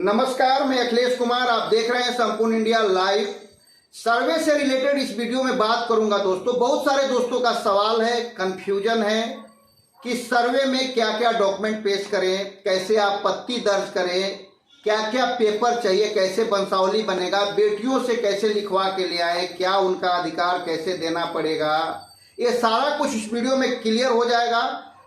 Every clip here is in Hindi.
नमस्कार, मैं अखिलेश कुमार। आप देख रहे हैं संपूर्ण इंडिया लाइव। सर्वे से रिलेटेड इस वीडियो में बात करूंगा दोस्तों। बहुत सारे दोस्तों का सवाल है, कंफ्यूजन है कि सर्वे में क्या क्या डॉक्यूमेंट पेश करें, कैसे आपत्ति दर्ज करें, क्या क्या पेपर चाहिए, कैसे वंशावली बनेगा, बेटियों से कैसे लिखवा के ले आए, क्या उनका अधिकार कैसे देना पड़ेगा, ये सारा कुछ इस वीडियो में क्लियर हो जाएगा।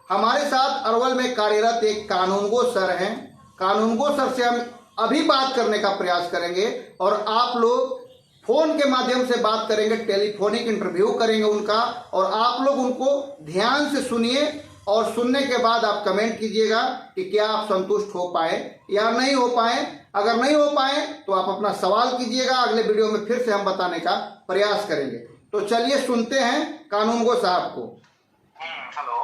हमारे साथ अरवल में कार्यरत एक कानूनगो सर हैं। कानूनगो सर से हम अभी बात करने का प्रयास करेंगे और आप लोग फोन के माध्यम से बात करेंगे, टेलीफोनिक इंटरव्यू करेंगे उनका, और आप लोग उनको ध्यान से सुनिए और सुनने के बाद आप कमेंट कीजिएगा कि क्या आप संतुष्ट हो पाए या नहीं हो पाए। अगर नहीं हो पाए तो आप अपना सवाल कीजिएगा, अगले वीडियो में फिर से हम बताने का प्रयास करेंगे। तो चलिए सुनते हैं कानूनगो साहब को। हेलो।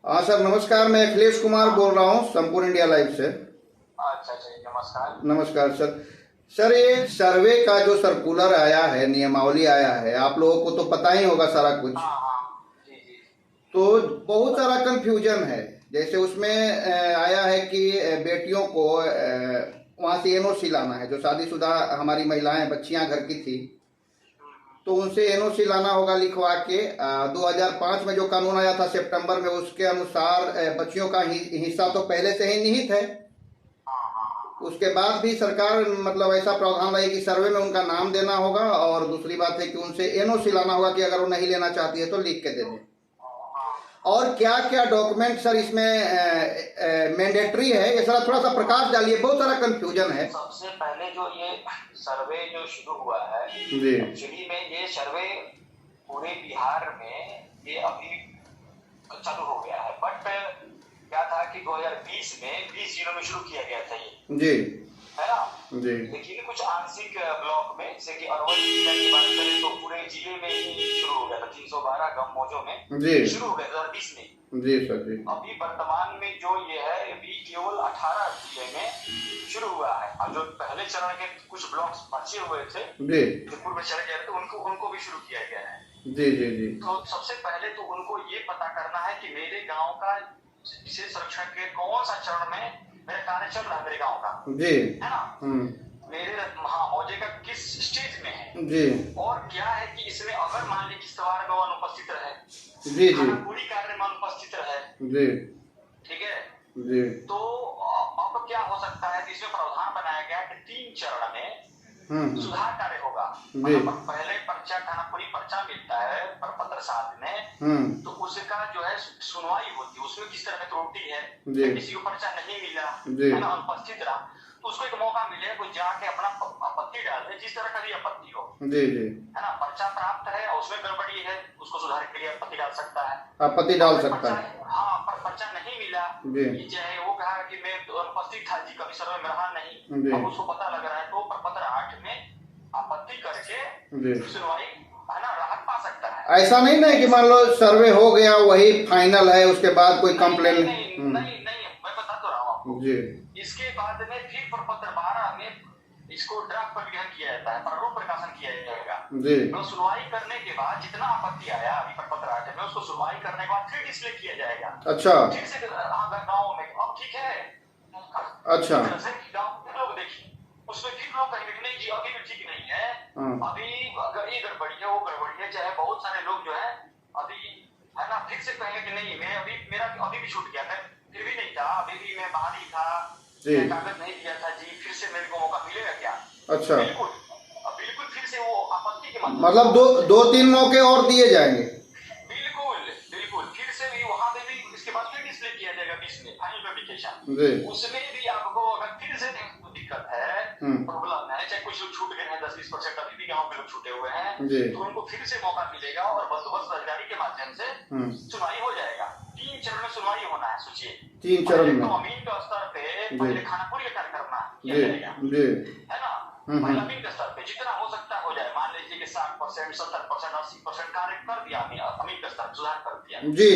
हाँ सर, नमस्कार। मैं अखिलेश कुमार बोल रहा हूँ संपूर्ण इंडिया लाइव से। अच्छा, नमस्कार। नमस्कार सर। सर, ये सर्वे का जो सर्कुलर आया है, नियमावली आया है, आप लोगों को तो पता ही होगा सारा कुछ। हाँ, जी। तो बहुत सारा कंफ्यूजन है। जैसे उसमें आया है कि बेटियों को वहां से एनओसी लाना है। जो शादीशुदा हमारी महिलाएं, बच्चियां घर की थी, तो उनसे एनओसी लाना होगा लिखवा के। 2005 में जो कानून आया था सितंबर में, उसके अनुसार बच्चियों का हिस्सा तो पहले से ही निहित है। उसके बाद भी सरकार मतलब ऐसा प्रावधान रही कि सर्वे में उनका नाम देना होगा, और दूसरी बात है कि उनसे एनओसी लाना होगा कि अगर वो नहीं लेना चाहती है तो लिख के दे दें। और क्या क्या डॉक्यूमेंट सर इसमें मैंडेटरी है, ये सारा थोड़ा सा प्रकाश डालिए, बहुत सारा कंफ्यूजन है। सबसे पहले जो ये सर्वे जो शुरू हुआ है, जी, एक्चुअली में ये सर्वे पूरे बिहार में ये अभी चालू हो गया है। बट क्या था कि 2020 में 20 जिलों में शुरू किया गया था ये, जी, है ना जी। लेकिन कुछ आंशिक ब्लॉक में, जैसे कि अरवल जिले की बात करें तो पूरे जिले में ही शुरू हो गया था। 312 गांव मौजों में जी शुरू हो गया 2020 में। जी सर जी। अभी वर्तमान में जो ये है, अभी केवल 18 जिले में शुरू हुआ है। और जो पहले चरण के कुछ ब्लॉक्स बचे हुए थे, जी, जो पूर्व में चले गए थे, उनको भी शुरू किया गया है। जी, जी, जी। तो सबसे पहले तो उनको ये पता करना है कि मेरे गांव का विशेष संरक्षण के कौन सा चरण में मेरा कार्य चल रहा है, मेरे गांव का, जी, है ना। मेरे मौजे का किस स्टेज में है जी, और क्या है कि इसमें अगर मान लीजिए किस त्योहार में वो अनुपस्थित रहे, जी, जी, पूरी कार्य में अनुपस्थित रहे, जी, ठीक है, जी, तो अब क्या हो सकता है कि इसमें प्रावधान बनाया गया कि 3 चरण में सुधार कार्य होगा। मतलब पहले पर्चा थाना पूरी पर्चा मिलता है प्रपत्र साथ में, तो उसका जो है सुनवाई होती है, उसमें किस तरह की त्रुटि है, किसी को पर्चा नहीं मिला, है ना, अनुपस्थित रहा, तो उसको एक मौका मिले, कोई जाके अपना आपत्ति डाल दे, जिस तरह का भी आपत्ति हो, जी, जी, है ना। पर्चा प्राप्त है और उसमें गड़बड़ी है, उसको सुधार के लिए आपत्ति डाल सकता है, आपत्ति डाल सकता है। हाँ, पर पर्चा नहीं मिला, चाहे वो कहा कि मैं अनुपस्थित था जी, कभी सर्वे में रहा नहीं, अब उसको पता लग रहा है, तो प्रपत्र 8 में आपत्ति करके सुनवाई, है ना, राहत पा सकता है। ऐसा नहीं ना कि मान लो सर्वे हो गया वही फाइनल है, उसके बाद कोई कंप्लेन नहीं, मैं बता तो रहा हूँ आपको जी। इसके बाद में फिर प्रपत्र 12 में इसको ड्राफ्ट परिवहन किया जाता है, प्रारूप प्रकाशन किया जाएगा जी। तो सुनवाई करने के बाद जितना आपत्ति आया अभी प्रपत्र 8 में, उसको सुनवाई करने के बाद फिर डिस्प्ले किया जाएगा। अच्छा, फिर से गाँव में अब ठीक है। अच्छा, गाँव के लोग देखिए, उसमें फिर लोग कहेंगे नहीं जी अभी भी ठीक नहीं है, अभी अगर ये गड़बड़ी है वो गड़बड़ी है, चाहे बहुत सारे लोग जो है अभी, है ना, फिर से कहेंगे कि नहीं मैं अभी मेरा अभी भी छूट गया, मैं फिर भी नहीं था, अभी भी मैं बाहर ही था, कागज नहीं दिया था जी, फिर से मेरे को मौका मिलेगा क्या? अच्छा, बिल्कुल फिर से वो आपत्ति के मतलब दो तीन मौके और दिए जाएंगे। बिल्कुल फिर से भी वहां पे भी इसके बाद फिर डिस्प्ले किया जाएगा 20 में फाइनल पब्लिकेशन। उसमें भी आपको अगर फिर से दिक्कत है, प्रॉब्लम है, चाहे कुछ लोग छूट गए हैं, 10-20% अभी भी गाँव के लोग छूटे हुए हैं, तो उनको फिर से मौका मिलेगा और बंदोबस्त अधिकारी के माध्यम से सुनवाई हो जाएगा। 3 चरण में सुनवाई होना है, सोचिए 3 चरण में। तो अमीन के स्तर पे पहले खानापुर लेकर करना किया जाएगा, है ना, पहले अमीन के स्तर पे जितना हो सकता हो जाए। मान लीजिए कि 60%, 70%, 80% कार्य कर दिया अमीन के स्तर सुधार कर दिया, जी,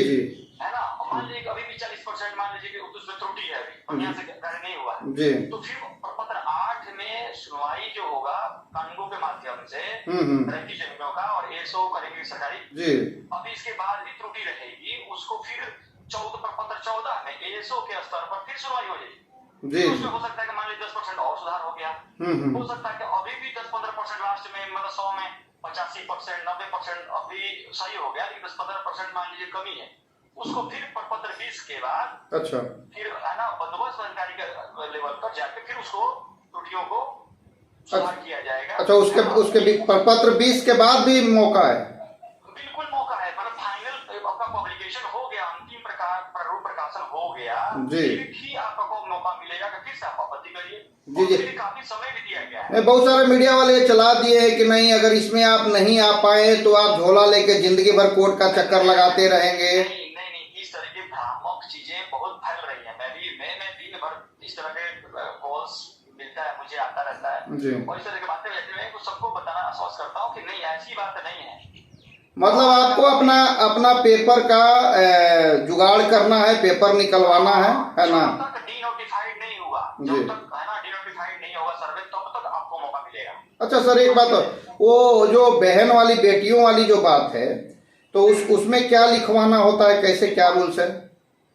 है ना। मान लीजिए अभी भी 40% मान लीजिए कि उसमें त्रुटि है, अभी यहाँ से कार्य नहीं हुआ, तो फिर प्रपत्र 8 में सुनवाई जो होगा कानूनों के माध्यम से रैंकी जमीनों का और एसओ करेंगे सरकारी जी। अभी इसके बाद भी त्रुटि रहेगी, उसको फिर प्रपत्र 14 में एसओ के स्तर पर फिर सुनवाई हो जाएगी। जी उसमें हो सकता है कि मान लीजिए 10% और सुधार हो गया, हो सकता है कि अभी भी 10-15% लास्ट में, मतलब 100 में 85%, 90% अभी सही हो गया, लेकिन 10-15% मान लीजिए कमी है, उसको फिर प्रपत्र 20 के बाद अच्छा फिर है ना बंदोबस्त अधिकारी के लेवल पर जाके फिर उसको त्रुटियों को सुधार किया जाएगा। अच्छा, उसके प्रपत्र 20 के बाद भी मौका है? बिल्कुल मौका है, मतलब फाइनल आपका पब्लिकेशन हो गया, अंतिम प्रारूप प्रकाशन हो गया, जी, फिर भी आपको मौका मिलेगा कि फिर से आप आपत्ति करिए। जी जी, फिर काफी समय भी दिया गया है। बहुत सारे मीडिया वाले चला दिए हैं कि नहीं, अगर इसमें आप नहीं आ पाए तो आप झोला लेके जिंदगी भर कोर्ट का चक्कर लगाते रहेंगे। नहीं नहीं नहीं, इस तरह की भ्रामक चीजें बहुत फैल रही है। मैं दिन भर इस तरह के कॉल्स मिलता है, मुझे आता रहता है जी, और इस तरह की बातें रहती है, तो सबको बताना आश्वस्त करता हूँ कि नहीं, ऐसी बात नहीं है। मतलब आपको अपना पेपर का जुगाड़ करना है, पेपर निकलवाना है ना? जब तक डीनोटिफाइड नहीं हुआ, जब तक है ना डीनोटिफाइड नहीं होगा सर्वे, तब तक आपको मौका मिलेगा। अच्छा सर, एक बात, वो जो बहन वाली बेटियों वाली जो बात है, तो उसमें क्या लिखवाना होता है, कैसे, क्या रूल्स है?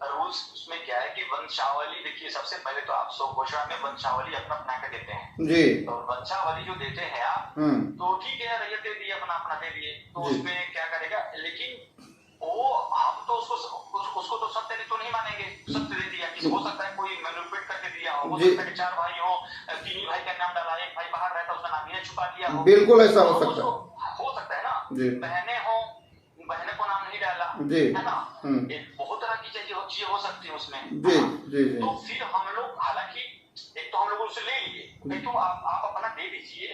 रूल्स उसमें क्या है कि वंशावली, देखिए सबसे पहले तो आप सब घोषणा में वंशावली अपना अपना के देते हैं जी, तो वंशावली जो देते हैं आप, तो ठीक है रैयत दे दिए, अपना अपना दे दिए, तो उसमें क्या करेगा, लेकिन वो हम तो उसको तो सत्य तो नहीं मानेंगे, सत्य दे दिया, किसी हो सकता है कोई मैनिपुलेट करके दिया हो सकता है कि 4 भाई हो, 3 ही भाई का नाम डाला, एक भाई बाहर रहता उसका नाम ही छुपा दिया हो, बिल्कुल ऐसा हो तो सकता है ना, बहनें हो, बहने को नाम नहीं डाला, है ना, बहुत तरह की चीजें हो सकती है उसमें। जी जी जी, तो फिर हम लोग, हालांकि एक तो हम लोग उससे ले लिए, एक तो आप अपना दे दीजिए,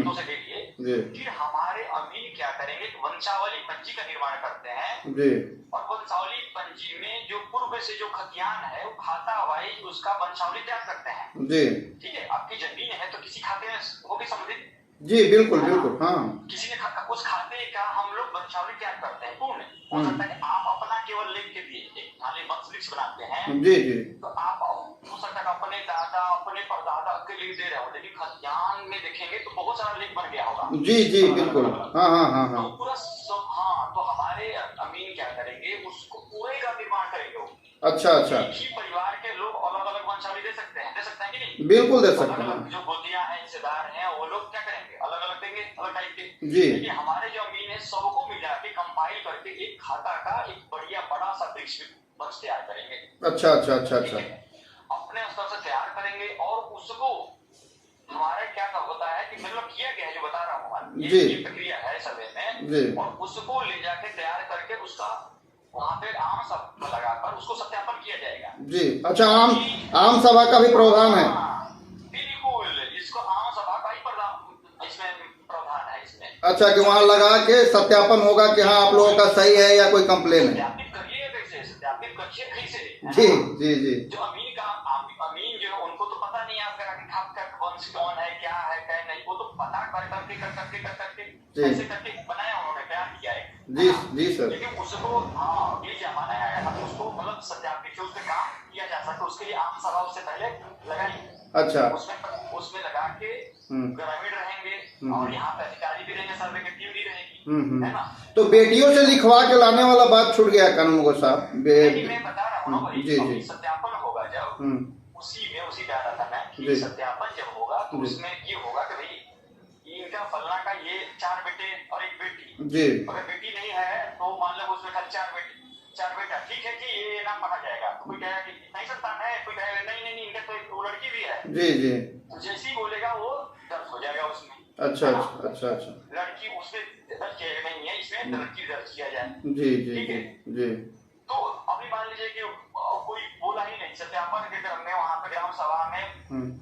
तो से दे लिए, फिर हमारे अमीन क्या करेंगे, वंशावली पंजी का निर्माण करते हैं जी, और वंशावली पंजी में जो पूर्व से जो खतियान है वो खाता वाइज उसका वंशावली तैयार करते हैं जी, ठीक है। आपकी जमीन है तो किसी खाते में होगी सम्मिलित, जी बिल्कुल बिल्कुल, हाँ, किसी ने उस खाते का हम लोग वंशावली तैयार करते हैं पूर्ण। हो सकता है आप अपना केवल लिख के दिए, एक मान लीजिए वंश लिस्ट बनाते हैं, जी जी, तो आप हो सकता है अपने दादा अपने परदादा के लिख दे रहे हो, लेकिन खतियान में देखेंगे तो बहुत सारा लिख बन गया होगा। जी जी बिल्कुल, हाँ हाँ हाँ हाँ, तो पूरा हाँ, तो हमारे अमीन क्या करेंगे, उसको पूरे का निर्माण करेंगे। अच्छा अच्छा, एक ही परिवार के लोग अलग अलग वंशावली दे सकते हैं कि नहीं? बिल्कुल दे सकते हैं। जो गोतियां हैं, हिस्सेदार हैं, वो लोग क्या करेंगे, अलग अलग देंगे, अलग टाइप के। जी, लेकिन हमारे जो अमीन है सबको मिला के कंपाइल करके एक खाता का एक बढ़िया बड़ा सा वृक्ष तैयार करेंगे। अच्छा अच्छा अच्छा अच्छा, अपने स्तर से तैयार करेंगे और उसको हमारे क्या होता है कि मतलब किया गया है जो बता रहा हूँ, ये प्रक्रिया है सर्वे में, और उसको ले जाके तैयार करके उसका वहाँ पे आम सभा लगाकर उसको सत्यापन किया जाएगा। जी, अच्छा, आम सभा का भी प्रावधान है? बिल्कुल, इसको आम सभा का ही इसमें प्रावधान है इसमें। अच्छा, कि वहाँ लगा के सत्यापन होगा कि हाँ आप लोगों का सही है या कोई कंप्लेन है? सत्यापित करिए कैसे, सत्यापित करिए कैसे? जी जी जी, जो अमीन जो उनको तो पता नहीं आपका वंश कौन है, क्या है क्या नहीं, वो तो पता कर करके ऐसे करके बनाया, उन्होंने तैयार किया है। जी जी सर, लेकिन उसको हाँ ये जमाना आया था, उसको मतलब सत्यापित उस पे काम किया जा सके, उसके लिए आम सभा उससे पहले लगाई। अच्छा, उसमें लगा के ग्रामीण रहेंगे और यहाँ पे अधिकारी भी रहेंगे, सर्वे की टीम भी रहेगी, है ना। तो बेटियों से लिखवा के लाने वाला बात छूट गया कानून को साहब? मैं बता रहा हूँ ना, जी जी, सत्यापन होगा जब उसी कह रहा था मैं कि सत्यापन जब होगा तो उसमें ये होगा कि भाई इनका फलना का ये 4 बेटे और 1 बेटी जी, अगर बेटी नहीं है तो मान लो उसमें खाली 4 बेटा, ठीक है कि ये नाम पढ़ा जाएगा। तो कोई कहेगा कि नहीं संतान है, कोई कहेगा नहीं इनका तो वो लड़की भी है जी जी, तो जैसे ही बोलेगा वो दर्ज हो जाएगा उसमें। अच्छा अच्छा अच्छा, लड़की उसमें दर्ज किया नहीं है, इसमें लड़की दर्ज किया जाए जी जी जी। तो अभी मान लीजिए कि कोई बोला ही नहीं सत्यापन के क्रम में वहाँ पे ग्राम सभा में,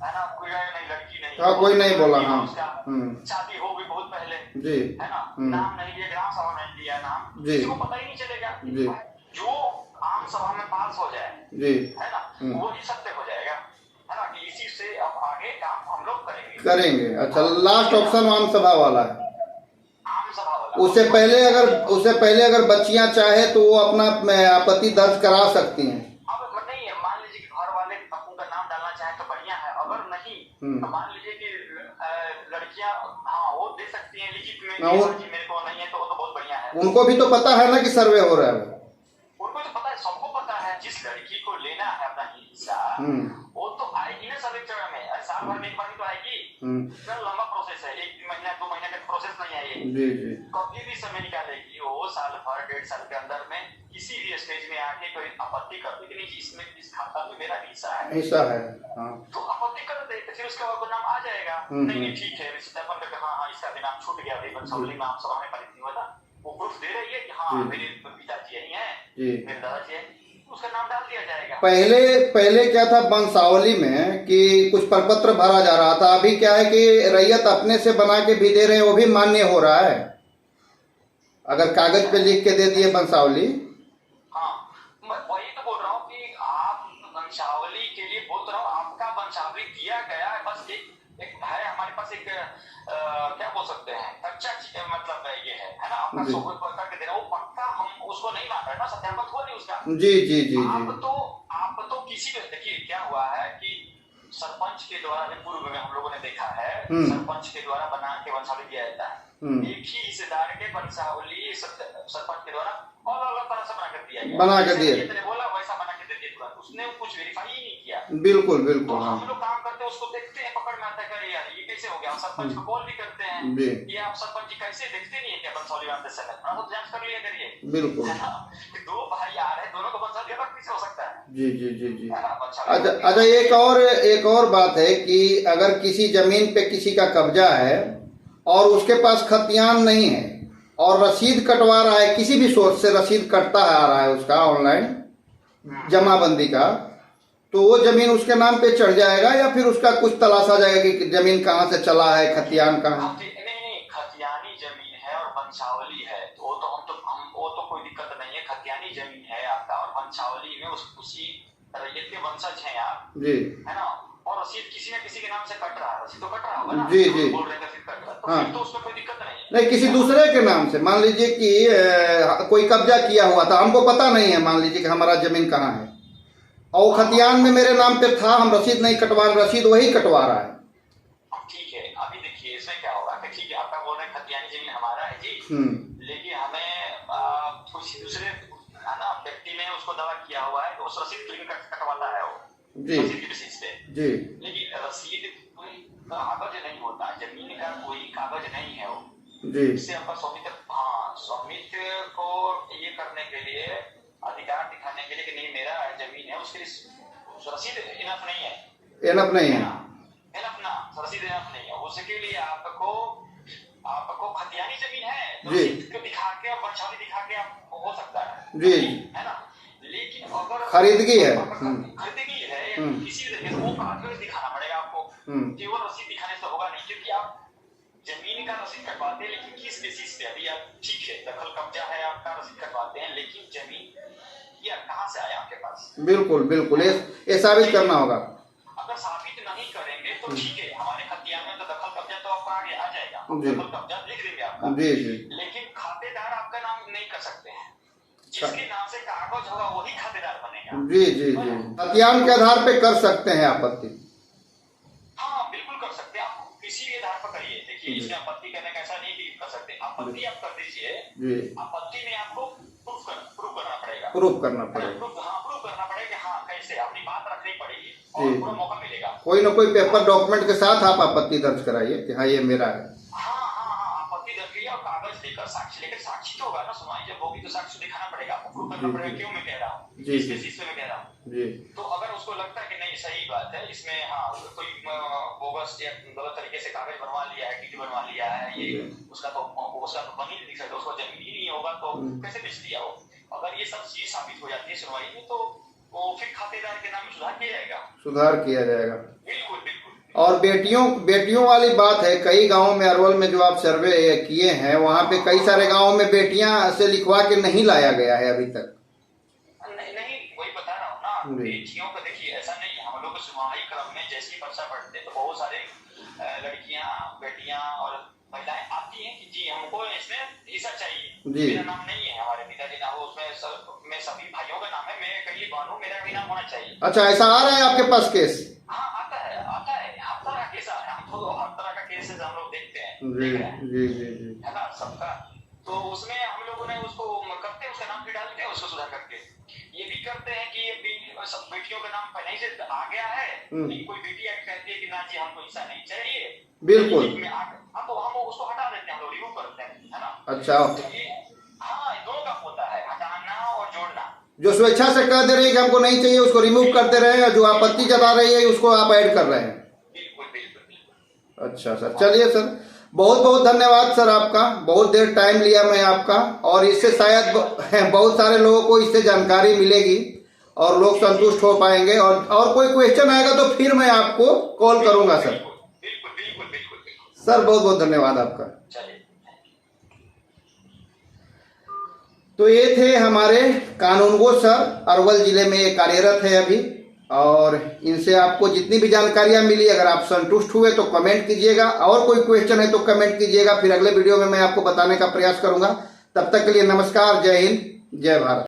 है ना, कोई नहीं लड़की नहीं, हाँ कोई नहीं बोला, हाँ शादी हो गई बहुत पहले जी, है ना, नाम नहीं लिया, ग्राम सभा में लिया नाम, किसी को पता ही नहीं चलेगा जी। जो आम सभा में पास हो जाए जी, है ना, वो ही सत्य हो जाएगा, है ना, कि इसी से अब आगे काम हम लोग करेंगे। अच्छा, लास्ट ऑप्शन आम सभा वाला है। उससे पहले अगर बच्चियां चाहे तो वो अपना आपत्ति दर्ज करा सकती हैं। अब नहीं है, मान लीजिए कि घर वाले उनका नाम डालना चाहे तो बढ़िया है, अगर नहीं तो मान लीजिए कि लड़कियां हाँ वो दे सकती हैं लिखित में, मेरे को नहीं है तो वो तो बहुत बढ़िया है। उनको भी तो पता है ना कि सर्वे हो रहा है, उनको तो पता है, सबको पता है, जिस लड़की को लेना है अपना हिस्सा वो तो आएगी इतना लंबा प्रोसेस है, 1 महीना 2 महीने का प्रोसेस नहीं है ये। जी जी। कभी भी समय निकालेगी वो, साल भर 1.5 साल के अंदर में किसी भी स्टेज में आके कोई आपत्ति कर दे कि नहीं इसमें इस खाता में मेरा हिस्सा है, हाँ। तो आपत्ति कर दे, फिर उसके बाद नाम आ जाएगा। नहीं ठीक है, सत्यापन करके हाँ इसका भी नाम छूट गया, बंसावली नाम सभा में पारित नहीं हुआ था, वो प्रूफ दे रही है कि हाँ मेरे पिताजी यही है, मेरे दादाजी है, उसका नाम डाल दिया जाएगा। पहले क्या था वंशावली में कि कुछ प्रपत्र भरा जा रहा था, अभी क्या है कि रैयत अपने से बना के भी दे रहे हैं, वो भी मान्य हो रहा है अगर कागज पे लिख के दे दिए वंशावली। हाँ वही तो बोल रहा हूँ कि आप वंशावली के लिए बोल रहा हूँ, आपका वंशावली दिया गया है, बस एक है हमारे पास एक क्या बोल सकते हैं कच्चा मतलब ये है ना, आपका सोबत करके दे रहा वो पक्का हम उसको नहीं मान रहे ना, सत्यापन हो नहीं उसका। जी जी जी। आप तो किसी भी देखिए क्या हुआ है कि सरपंच के द्वारा पूर्व में हम लोगों ने देखा है, सरपंच के द्वारा बना के वंशावली दिया जाता है, एक ही हिस्सेदार के वंशावली सरपंच के द्वारा अलग तरह से बना कर दिया बोला वैसा बना के दे दिया तुरंत, उसने कुछ वेरीफाई ही नहीं किया। बिल्कुल बिल्कुल। तो हम लोग काम करते हैं उसको देखते हैं, पकड़ में आता है यार ये कैसे हो गया, सरपंच को कॉल भी करते हैं ये आप सरपंच जी कैसे देखते नहीं है क्या वंशावली बनाते समय, थोड़ा तो जांच कर लिया करिए। बिल्कुल। दो भाई आ रहे हैं, दोनों को वंशावली अलग कैसे हो सकता है। जी जी जी जी। अच्छा एक और बात है कि अगर किसी जमीन पे किसी का कब्जा है और उसके पास खतियान नहीं है और रसीद कटवा रहा है, किसी भी सोर्स से रसीद कटता है आ रहा है उसका ऑनलाइन जमाबंदी का, तो वो जमीन उसके नाम पे चढ़ जाएगा या फिर उसका कुछ तलाशा जाएगा कि जमीन कहाँ से चला है, खतियान कहाँ है? नहीं खतियानी जमीन है और वंशावली है तो वो तो कोई दिक्कत नहीं है, खतियानी जमीन है आपका और वंशावली में उसी रैयत के वंशज हैं आप जी, है ना, और रसीद किसी न किसी के नाम से कट रहा है, रसीद तो कट रहा होगा ना जी जी, बोल रहे हैं रसीद कट रहा है तो हाँ, तो उसमें कोई दिक्कत नहीं है। नहीं किसी दूसरे के नाम से मान लीजिए कि कोई कब्जा किया हुआ था, हमको पता नहीं है, मान लीजिए कि हमारा जमीन कहाँ है और खतियान में मेरे नाम पे था, हम रसीद नहीं कटवा रहे, रसीद वही कटवा रहा है। ठीक है, अभी देखिए इसमें क्या होगा कि ठीक है आपका बोल रहे हैं खतियानी जमीन हमारा है जी, लेकिन हमें किसी दूसरे है ना व्यक्ति ने उसको दावा किया हुआ है तो उस रसीद क्लीन कटवाता है वो जी, रसीद की बेसिस पे जी, लेकिन रसीद कोई कागज नहीं होता, जमीन का कोई कागज नहीं है वो जी, इससे आपका स्वामित्व को ये करने के लिए अधिकार दिखाने के लिए कि नहीं मेरा जमीन है उसके लिए रसीद इनफ नहीं है, इनफ नहीं है ना रसीद इनफ नहीं है, उसके लिए आपको खतियानी जमीन है तो रसीद को दिखा के और वंशावली दिखा के आप हो सकता है जी, है ना, लेकिन अगर खरीदगी है किसी भी तरीके से वो कागज दिखाना पड़ेगा आपको, केवल रसीद दिखाने से होगा नहीं, क्योंकि आप जमीन का रसीद कटवाते हैं लेकिन किस बेसिस पे, अभी आप ठीक है दखल कब्जा है आपका रसीद कटवाते हैं लेकिन जमीन या कहाँ से आया आपके पास, बिल्कुल बिल्कुल ये साबित करना होगा। अगर साबित नहीं करेंगे तो ठीक है हमारे खतियान में तो दखल कब्जा तो आपका आगे आ जाएगा, दखल कब्जा लिख देंगे आपका जी जी, लेकिन खातेदार आपका नाम नहीं कर सकते हैं, जिसके नाम से कागज होगा वही खातेदार बनेगा जी जी जी, खतियान के आधार पे कर सकते हैं आपत्ति, हाँ बिल्कुल कर सकते हैं, आप किसी भी आधार पर करिए, देखिए इसमें आपत्ति करने का ऐसा नहीं कि कर सकते, आपत्ति आप कर दीजिए, आपत्ति में आपको प्रूफ करना पड़ेगा, प्रूफ करना पड़ेगा हाँ कैसे अपनी बात रखनी पड़ेगी और पूरा मौका मिलेगा, कोई ना कोई पेपर डॉक्यूमेंट के साथ आप आपत्ति दर्ज कराइए कि हाँ ये मेरा है, हाँ आपत्ति दर्ज करिए और कागज लेकर साक्षी लेकर, साक्षी तो होगा ना, सुनवाई जब होगी तो साक्षी दिखाना पड़ेगा आपको, प्रूफ करना पड़ेगा क्यों मैं कह रहा हूँ इस बेसिस पे मैं कह रहा हूँ जी, तो अगर उसको लगता है कि नहीं सही बात है इसमें हाँ कोई बोगस या गलत तरीके से कागज बनवा लिया है, डीडी बनवा लिया है, ये उसका तो बन ही नहीं सकता, उसका जमीन ही नहीं होगा तो कैसे बेच दिया हो, अगर ये सब चीज साबित हो जाती है सुनवाई में तो वो फिर खातेदार के नाम में सुधार किया जाएगा, बिल्कुल बिल्कुल। और बेटियों वाली बात है, कई गांवों में अरवल में जो आप सर्वे किए हैं वहाँ पे कई सारे गांवों में बेटियां से लिखवा के नहीं लाया गया है अभी तक, नहीं वही बता रहा हूँ ना, बेटियों का देखिए ऐसा नहीं, हम लोग सुनवाई क्रम में जैसे ही पर्चा पढ़ते तो बहुत सारे लड़कियां बेटियां और महिलाएं आती हैं कि जी हमको इसमें हिस्सा चाहिए, मेरा नाम नहीं है, हमारे पिताजी नाम हो उसमें सभी भाइयों का नाम है, मैं कहीं बनूं मेरा भी नाम होना चाहिए। अच्छा ऐसा आ रहा है आपके पास केस? हाँ आता है हर तरह का केस आ रहा है, हम तो हर तरह का केसेस हम लोग देखते हैं जी है ना सबका, तो उसमें हम लोगों ने उसको करते हैं, उसका नाम भी डालते हैं उसको सुधार करके, ये भी करते हैं कि सब बेटियों का नाम पहले ही से आ गया है, लेकिन कोई बेटी आके कहती है कि ना जी हमको ऐसा नहीं चाहिए, बिल्कुल हम उसको हटा देते हैं, हम लोग रिमूव करते हैं, है ना। अच्छा, हाँ, दोनों काम होता है, हटाना और जोड़ना। जो स्वेच्छा से कह दे रही है कि हमको नहीं चाहिए उसको रिमूव करते रहे हैं, जो आपत्ति जता रही है उसको आप ऐड कर रहे हैं। बिल्कुल बिल्कुल बिल्कुल। अच्छा सर, चलिए सर, बहुत बहुत धन्यवाद सर आपका, बहुत देर टाइम लिया मैं आपका, और इससे शायद बहुत सारे लोगों को इससे जानकारी मिलेगी और लोग संतुष्ट हो पाएंगे। और कोई क्वेश्चन आएगा तो फिर मैं आपको कॉल करूंगा सर। बिल्कुल बिल्कुल बिल्कुल सर बहुत बहुत धन्यवाद आपका। चलिए। तो ये थे हमारे कानूनगो सर, अरवल जिले में ये कार्यरत है अभी, और इनसे आपको जितनी भी जानकारियां मिली, अगर आप संतुष्ट हुए तो कमेंट कीजिएगा, और कोई क्वेश्चन है तो कमेंट कीजिएगा, फिर अगले वीडियो में मैं आपको बताने का प्रयास करूंगा। तब तक के लिए नमस्कार, जय हिंद, जय भारत।